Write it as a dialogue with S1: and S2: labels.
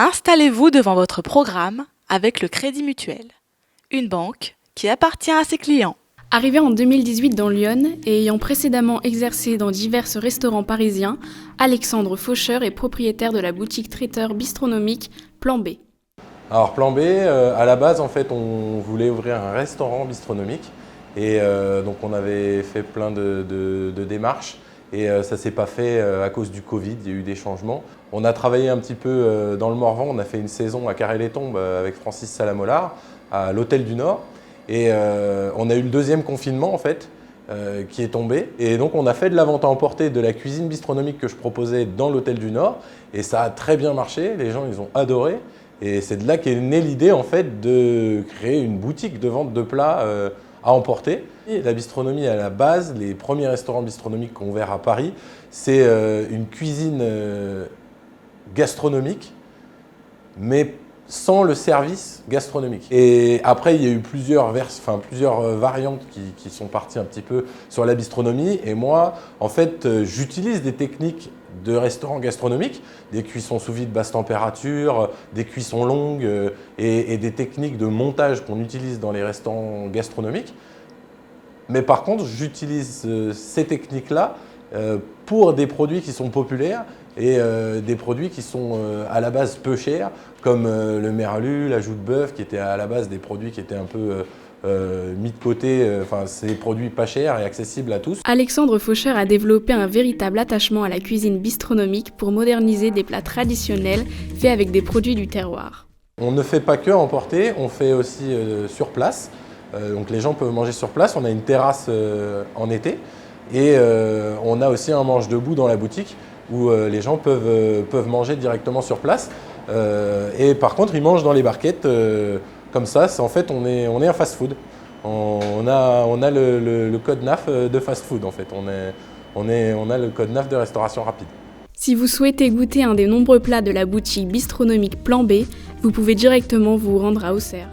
S1: Installez-vous devant votre programme avec le Crédit Mutuel, une banque qui appartient à ses clients.
S2: Arrivé en 2018 dans Lyon et ayant précédemment exercé dans divers restaurants parisiens, Alexandre Faucheur est propriétaire de la boutique traiteur bistronomique Plan B.
S3: Alors Plan B, à la base en fait on voulait ouvrir un restaurant bistronomique et donc on avait fait plein de démarches et ça ne s'est pas fait à cause du Covid, il y a eu des changements. On a travaillé un petit peu dans le Morvan, on a fait une saison à Carré-les-Tombes avec Francis Salamolard à l'Hôtel du Nord et on a eu le deuxième confinement en fait qui est tombé et donc on a fait de la vente à emporter de la cuisine bistronomique que je proposais dans l'Hôtel du Nord et ça a très bien marché, les gens ils ont adoré. Et c'est de là qu'est née l'idée en fait de créer une boutique de vente de plats à emporter. Et la bistronomie à la base, les premiers restaurants bistronomiques qu'on ouvert à Paris, c'est une cuisine gastronomique, mais sans le service gastronomique. Et après, il y a eu plusieurs variantes qui sont parties un petit peu sur la bistronomie. Et moi, en fait, j'utilise des techniques de restaurants gastronomiques, des cuissons sous vide basse température, des cuissons longues et des techniques de montage qu'on utilise dans les restaurants gastronomiques. Mais par contre, j'utilise ces techniques-là pour des produits qui sont populaires et des produits qui sont à la base peu chers, comme le merlu, la joue de bœuf, qui étaient à la base des produits qui étaient un peu mis de côté. C'est des produits pas chers et accessibles à tous.
S2: Alexandre Faucheur a développé un véritable attachement à la cuisine bistronomique pour moderniser des plats traditionnels faits avec des produits du terroir.
S3: On ne fait pas que emporter, on fait aussi sur place. Donc les gens peuvent manger sur place. On a une terrasse en été et on a aussi un mange debout dans la boutique où les gens peuvent manger directement sur place. Et par contre, ils mangent dans les barquettes comme ça. En fait, on est un fast-food. On a le code NAF de fast-food en fait. On a le code NAF de restauration rapide.
S2: Si vous souhaitez goûter un des nombreux plats de la boutique bistronomique Plan B, vous pouvez directement vous rendre à Auxerre.